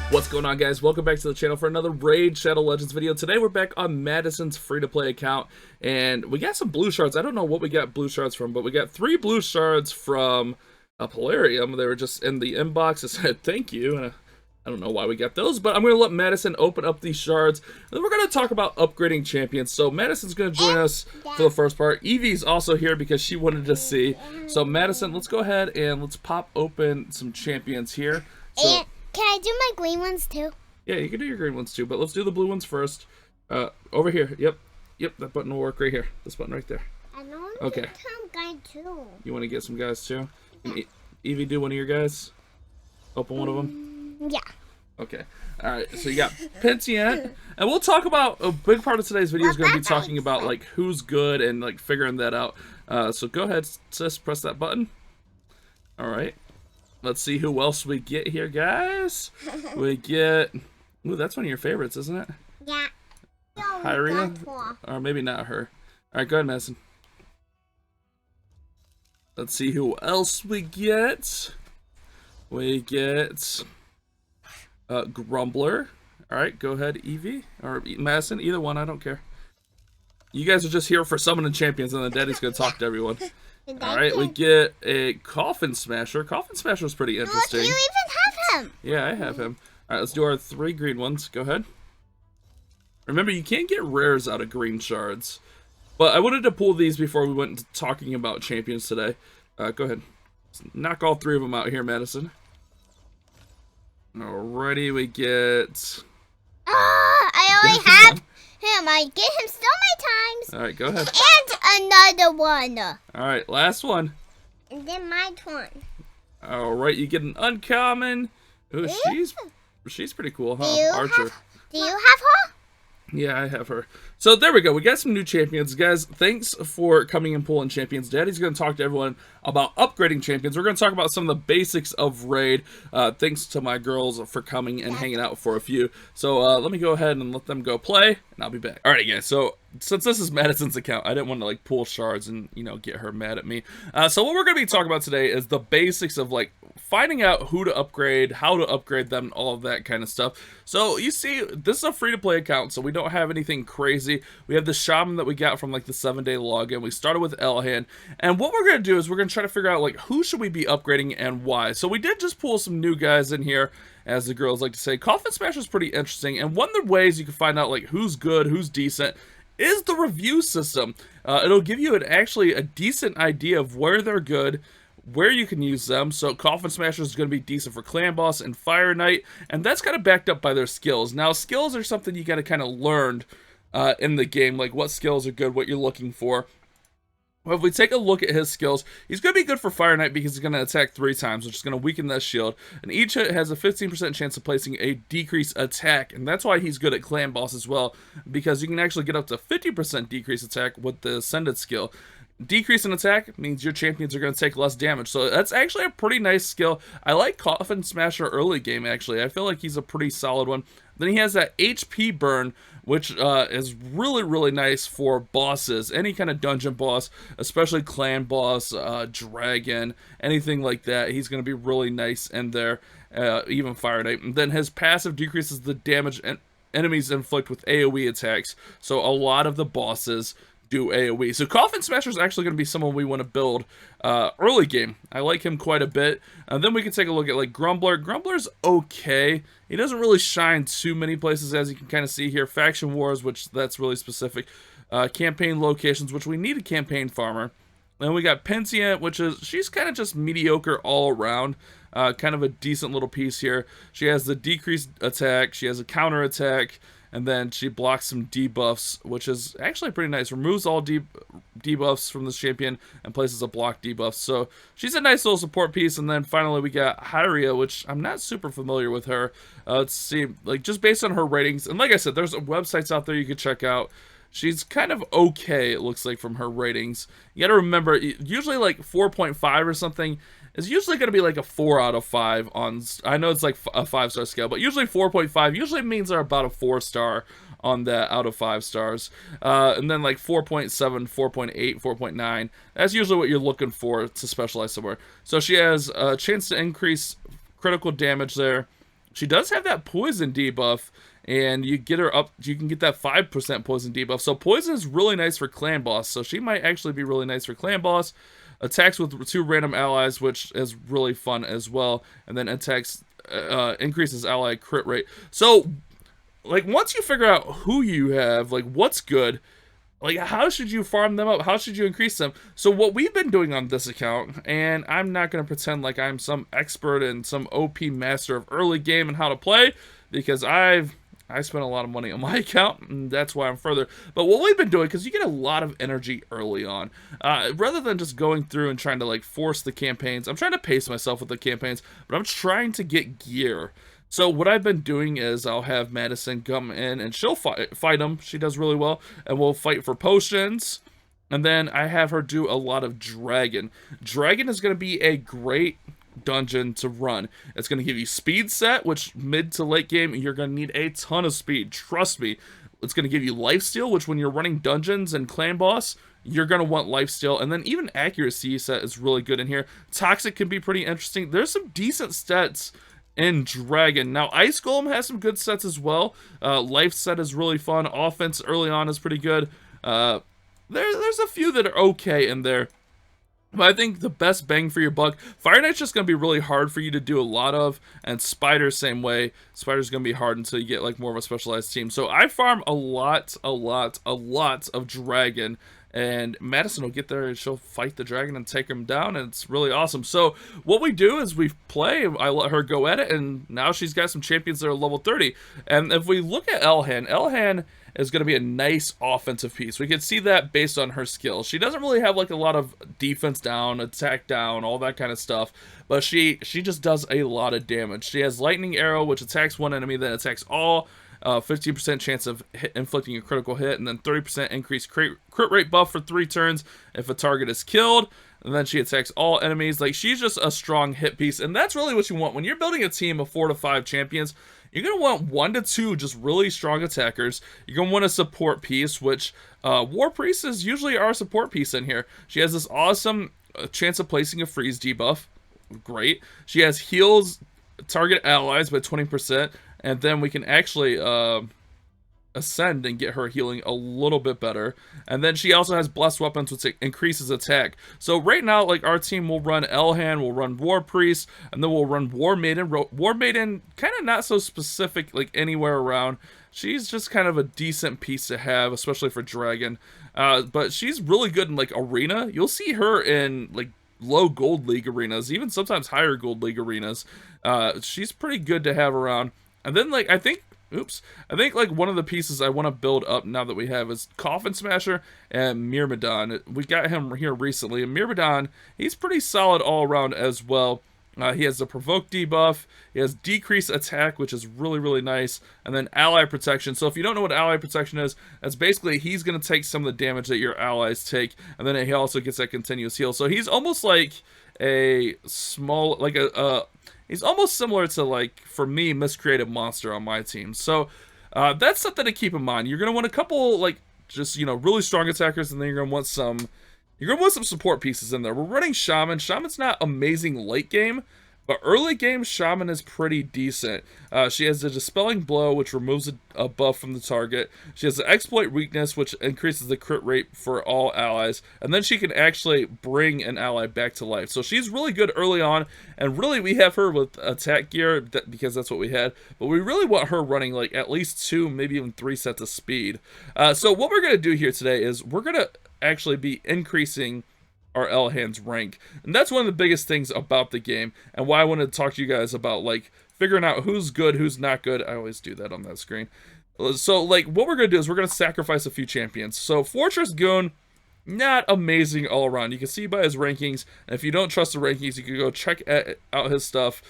What's going on, guys? Welcome back to the channel for another Raid Shadow Legends video. Today we're back on Madison's free-to-play account, and we got some blue shards. I don't know what we got blue shards from, but we got 3 blue shards from Polarium. They were just in the inbox. It said thank you, and I don't know why we got those, but I'm going to let Madison open up these shards, and then we're going to talk about upgrading champions. So Madison's going to join us for the first part. Evie's also here because she wanted to see. So Madison, let's go ahead and let's pop open some champions here. So, can I do my green ones too? yeah, you can do your green ones too, but let's do the blue ones first. Over here. Yep, that button will work right here. This button right there. I know. Okay. Some guy too. You want to get some guys too? Can Evie do one of your guys? Open one of them? Yeah. Okay. Alright, so you got Pentient. And we'll talk about, a big part of today's video is going to be talking about like who's good and like figuring that out. So go ahead, sis, press that button. Alright. Let's see who else we get here, guys. We get... Ooh, that's one of your favorites, isn't it? Yeah. Hyria? Or maybe not her. Alright, go ahead, Madison. Let's see who else we get. We get... Grumbler. Alright, go ahead, Evie. Or Madison, either one, I don't care. You guys are just here for summoning champions, and then Daddy's going to talk to everyone. Alright, we get a Coffin Smasher. Coffin Smasher is pretty interesting. Look, you even have him. Yeah, I have him. Alright, let's do our 3 green ones. Go ahead. Remember, you can't get rares out of green shards. But I wanted to pull these before we went into talking about champions today. Go ahead. Let's knock all 3 of them out here, Madison. Alrighty, we get... I already have him. I get him so many times. Alright, go ahead. And another one. Alright, last one. And then my turn. Alright, you get an uncommon. Ooh, she's pretty cool, huh? Archer. Do you have her? Yeah, I have her. So there we go. We got some new champions. Guys, thanks for coming and pulling champions. Daddy's going to talk to everyone about upgrading champions. We're going to talk about some of the basics of Raid. Thanks to my girls for coming and hanging out for a few. So let me go ahead and let them go play, and I'll be back. Alright, guys. So since this is Madison's account, I didn't want to like pull shards and, you know, get her mad at me. So what we're going to be talking about today is the basics of like finding out who to upgrade, how to upgrade them, all of that kind of stuff. So you see, this is a free-to-play account, so we don't have anything crazy. We have the shaman that we got from like the 7-day login. We started with Elhan, and what we're going to do is we're going to try to figure out like who should we be upgrading and why. So we did just pull some new guys in here, as the girls like to say. Coffin Smasher is pretty interesting, and one of the ways you can find out like who's good, who's decent, is the review system. It'll give you actually a decent idea of where they're good, where you can use them. So Coffin Smasher is going to be decent for Clan Boss and Fire Knight, and that's kind of backed up by their skills. Now, skills are something you got to kind of learn in the game, like what skills are good, what you're looking for. Well, if we take a look at his skills, he's going to be good for Fire Knight because he's going to attack 3 times, which is going to weaken that shield. And each hit has a 15% chance of placing a decreased attack, and that's why he's good at Clan Boss as well, because you can actually get up to 50% decreased attack with the Ascended skill. Decrease in attack means your champions are going to take less damage, so that's actually a pretty nice skill. I like Coffin Smasher early game, actually. I feel like he's a pretty solid one. Then he has that HP burn, which is really, really nice for bosses. Any kind of dungeon boss, especially clan boss, dragon, anything like that. He's going to be really nice in there, even Fire Knight. And then his passive decreases the damage enemies inflict with AoE attacks. So a lot of the bosses do AoE. So Coffin Smasher is actually going to be someone we want to build early game. I like him quite a bit. Then we can take a look at like Grumbler. Grumbler's okay. He doesn't really shine too many places, as you can kind of see here. Faction Wars, which that's really specific. Campaign locations, which we need a campaign farmer. Then we got Pentient, which is, she's kind of just mediocre all around. Kind of a decent little piece here. She has the decreased attack. She has a counter attack. And then she blocks some debuffs, which is actually pretty nice. Removes all debuffs from this champion and places a block debuff. So she's a nice little support piece. And then finally we got Hyria, which I'm not super familiar with her. Let's see, like just based on her ratings. And like I said, there's websites out there you can check out. She's kind of okay, it looks like, from her ratings. You gotta remember, usually like 4.5 or something is usually going to be like a 4 out of 5 on, I know it's like a 5-star scale, but usually 4.5 usually means they're about a 4-star on that out of 5 stars. And then like 4.7, 4.8, 4.9, that's usually what you're looking for to specialize somewhere. So she has a chance to increase critical damage there. she does have that poison debuff, and you get her up, you can get that 5% poison debuff. So poison is really nice for clan boss, so she might actually be really nice for clan boss. Attacks with 2 random allies, which is really fun as well, and then attacks increases ally crit rate. So like once you figure out who you have, like what's good, like how should you farm them up, how should you increase them? So what we've been doing on this account, and I'm not going to pretend like I'm some expert and some OP master of early game and how to play, because I spent a lot of money on my account, and that's why I'm further. But what we've been doing, because you get a lot of energy early on, rather than just going through and trying to like force the campaigns, I'm trying to pace myself with the campaigns, but I'm trying to get gear. So what I've been doing is I'll have Madison come in and she'll fight them. She does really well, and we'll fight for potions. And then I have her do a lot of dragon. Dragon is going to be a great dungeon to run. It's going to give you speed set, which mid to late game you're going to need a ton of speed. Trust me. It's going to give you lifesteal, which when you're running dungeons and clan boss, you're going to want lifesteal. And then even accuracy set is really good in here. Toxic can be pretty interesting. There's some decent stats in Dragon. Now, Ice Golem has some good sets as well. Life set is really fun. Offense early on is pretty good. There's a few that are okay in there. But I think the best bang for your buck, Fire Knight's just going to be really hard for you to do a lot of, and Spider same way. Spider's going to be hard until you get like more of a specialized team. So I farm a lot of Dragon, and Madison will get there and she'll fight the dragon and take him down, and it's really awesome. So what we do is we play, I let her go at it, and now she's got some champions that are level 30. And if we look at Elhan is going to be a nice offensive piece. We can see that based on her skills. She doesn't really have like a lot of defense down, attack down, all that kind of stuff, but she just does a lot of damage. She has lightning arrow, which attacks one enemy, then attacks all. 15% chance of inflicting a critical hit, and then 30% increased crit rate buff for 3 turns if a target is killed. And then she attacks all enemies. Like, she's just a strong hit piece, and that's really what you want when you're building a team of 4 to 5 champions. You're gonna want 1 to 2 just really strong attackers. You're gonna want a support piece, which War Priest is usually our support piece in here. She has this awesome chance of placing a freeze debuff. Great. She has heals target allies by 20%. And then we can actually ascend and get her healing a little bit better. And then she also has blessed weapons, which increases attack. So right now, like, our team will run Elhan, we'll run War Priest, and then we'll run War Maiden. War Maiden, kind of not so specific, like, anywhere around. She's just kind of a decent piece to have, especially for Dragon. But she's really good in, like, Arena. You'll see her in, like, low gold league arenas, even sometimes higher gold league arenas. She's pretty good to have around. And then, like, I think, like, one of the pieces I want to build up now that we have is Coffin Smasher and Myrmidon. We got him here recently, and Myrmidon, he's pretty solid all around as well. He has the Provoke debuff, he has Decrease Attack, which is really, really nice, and then Ally Protection. So if you don't know what Ally Protection is, that's basically he's going to take some of the damage that your allies take, and then he also gets that continuous heal. So he's almost like a small, like he's almost similar to, like, for me, Miscreated Monster on my team. So that's something to keep in mind. You're going to want a couple, like, just, you know, really strong attackers, and then you're going to want some support pieces in there. We're running Shaman. Shaman's not amazing late game, but early game, Shaman is pretty decent. She has the Dispelling Blow, which removes a buff from the target. She has the Exploit Weakness, which increases the crit rate for all allies. And then she can actually bring an ally back to life. So she's really good early on. And really, we have her with attack gear because that's what we had. But we really want her running, like, at least 2, maybe even 3 sets of speed. So what we're going to do here today is we're going to actually be increasing our Elhan's rank, and that's one of the biggest things about the game, and why I wanted to talk to you guys about, like, figuring out who's good, who's not good. I always do that on that screen. So, like, what we're gonna do is we're gonna sacrifice a few champions. So Fortress Goon, not amazing all around. You can see by his rankings, and if you don't trust the rankings, you can go check out his stuff.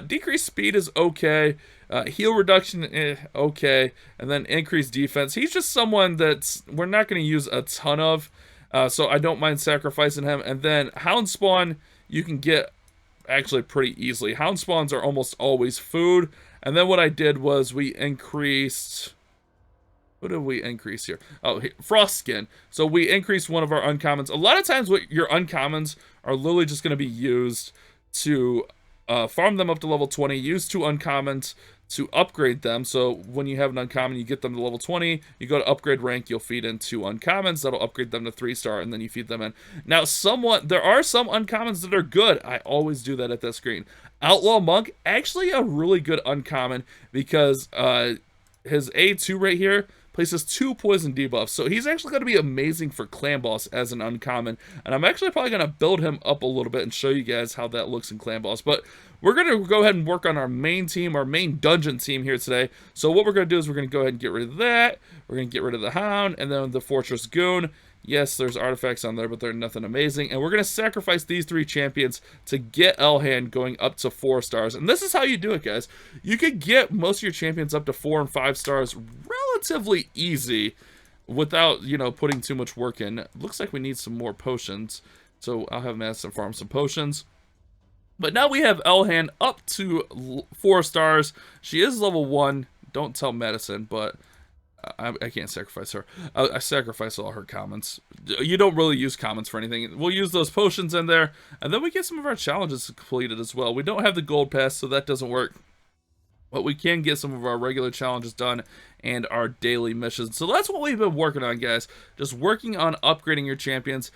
Decreased speed is okay. Heal reduction, okay. And then increased defense. He's just someone that's we're not going to use a ton of, so I don't mind sacrificing him. And then Hound Spawn, you can get actually pretty easily. Hound Spawns are almost always food. And then what I did was we increased... What did we increase here? Oh, Frost Skin. So we increased one of our uncommons. A lot of times what your uncommons are literally just going to be used to farm them up to level 20, use 2 uncommons to upgrade them. So when you have an uncommon, you get them to level 20, you go to upgrade rank, you'll feed in 2 uncommons, that'll upgrade them to 3-star, and then you feed them in. Now, there are some uncommons that are good. I always do that at that screen. Outlaw Monk, actually a really good uncommon, because his A2 right here places 2 poison debuffs, so he's actually going to be amazing for Clan Boss as an uncommon, and I'm actually probably going to build him up a little bit and show you guys how that looks in Clan Boss. But we're going to go ahead and work on our main team, our main dungeon team here today. So what we're going to do is we're going to go ahead and get rid of that, we're going to get rid of the Hound, and then the Fortress Goon. Yes, there's artifacts on there, but they're nothing amazing. And we're going to sacrifice these 3 champions to get Elhan going up to 4 stars. And this is how you do it, guys. You could get most of your champions up to 4 and 5 stars relatively easy without, you know, putting too much work in. Looks like we need some more potions. So I'll have Madison farm some potions. But now we have Elhan up to 4 stars. She is level 1. Don't tell Madison, but I can't sacrifice her. I sacrifice all her commons. You don't really use commons for anything. We'll use those potions in there, and then we get some of our challenges completed as well. We don't have the gold pass, so that doesn't work. But we can get some of our regular challenges done and our daily missions. So that's what we've been working on, guys. Just working on upgrading your champions.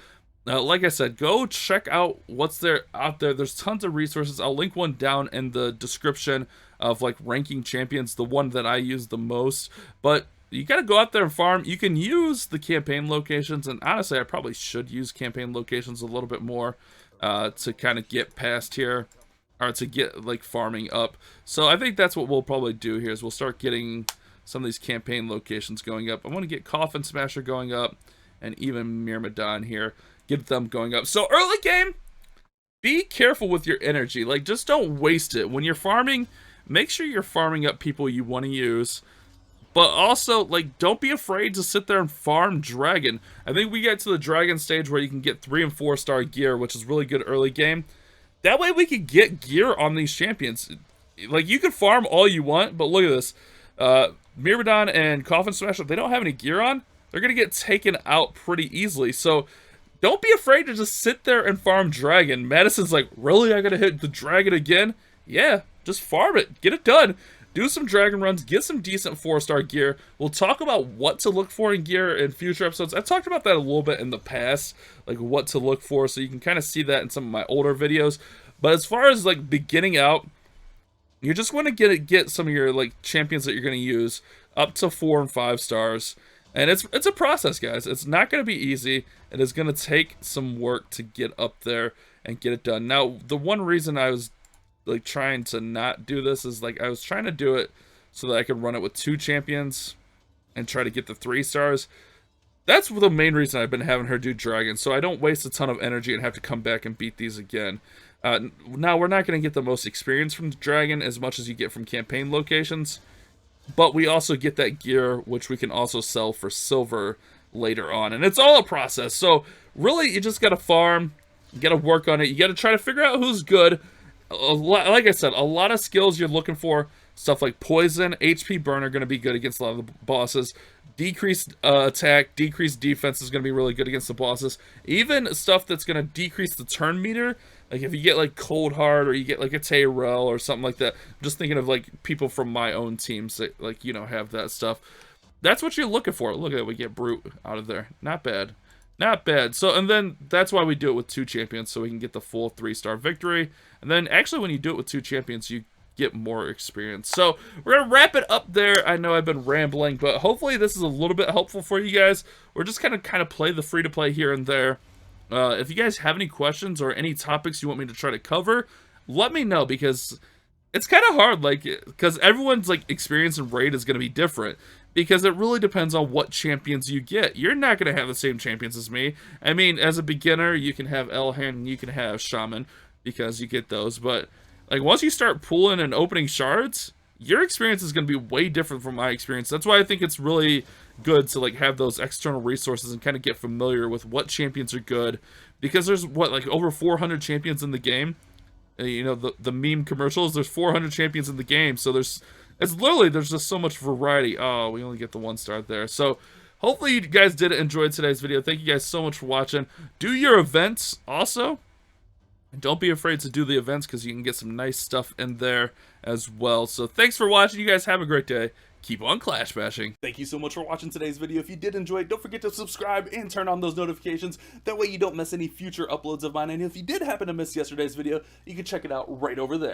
Like I said, go check out what's out there. There's tons of resources. I'll link one down in the description of like ranking champions, the one that I use the most. But you gotta go out there and farm. You can use the campaign locations, and honestly, I probably should use campaign locations a little bit more to kind of get past here, or to get like farming up. So I think that's what we'll probably do here, is we'll start getting some of these campaign locations going up. I want to get Coffin Smasher going up, and even Myrmidon here, get them going up. So early game, be careful with your energy. Like, just don't waste it. When you're farming, make sure you're farming up people you want to use. But also, like, don't be afraid to sit there and farm Dragon. I think we get to the Dragon stage where you can get 3 and 4 star gear, which is really good early game. That way we could get gear on these champions. Like, you can farm all you want, but look at this. Myrmidon and Coffin Smasher, they don't have any gear on. They're going to get taken out pretty easily. So, don't be afraid to just sit there and farm Dragon. Madison's like, really? I got to hit the Dragon again? Yeah, just farm it. Get it done. Do some Dragon runs, get some decent 4-star gear. We'll talk about what to look for in gear in future episodes. I've talked about that a little bit in the past, like what to look for, so you can kind of see that in some of my older videos. But as far as like beginning out, you're just going to get some of your like champions that you're going to use up to 4 and 5 stars. And it's a process, guys. It's not going to be easy. It is going to take some work to get up there and get it done. Now, the one reason I was like trying to not do this is like I was trying to do it so that I could run it with 2 champions and try to get the 3 stars. That's the main reason I've been having her do Dragon, so I don't waste a ton of energy and have to come back and beat these again. Now, we're not going to get the most experience from Dragon as much as you get from campaign locations, but we also get that gear, which we can also sell for silver later on, and it's all a process. So really, you just got to farm, you got to work on it, you got to try to figure out who's good. Like I said, a lot of skills you're looking for. Stuff like poison, HP burn are going to be good against a lot of the bosses. Decreased attack, decreased defense is going to be really good against the bosses. Even stuff that's going to decrease the turn meter. Like if you get like Cold Heart or you get like a Tyrell or something like that. I'm just thinking of like people from my own teams that like, you know, have that stuff. That's what you're looking for. Look at it, we get Brute out of there. Not bad. Not bad. So, and then that's why we do it with 2 champions, so we can get the full 3-star victory. And then actually when you do it with 2 champions, you get more experience. So we're going to wrap it up there. I know I've been rambling, but hopefully this is a little bit helpful for you guys. We're just kind of play the free-to-play here and there. If you guys have any questions or any topics you want me to try to cover, let me know, because it's kind of hard, like, because everyone's like experience in Raid is going to be different. Because it really depends on what champions you get. You're not going to have the same champions as me. I mean, as a beginner, you can have Elhan and you can have Shaman, because you get those. But like once you start pulling and opening shards, your experience is going to be way different from my experience. That's why I think it's really good to like have those external resources and kind of get familiar with what champions are good. Because there's what, like over 400 champions in the game. You know, the meme commercials, there's 400 champions in the game. So there's just so much variety. Oh, we only get the 1 star there. So hopefully you guys did enjoy today's video. Thank you guys so much for watching. Do your events also. And don't be afraid to do the events because you can get some nice stuff in there as well. So thanks for watching. You guys have a great day. Keep on Clash bashing. Thank you so much for watching today's video. If you did enjoy it, don't forget to subscribe and turn on those notifications. That way you don't miss any future uploads of mine. And if you did happen to miss yesterday's video, you can check it out right over there.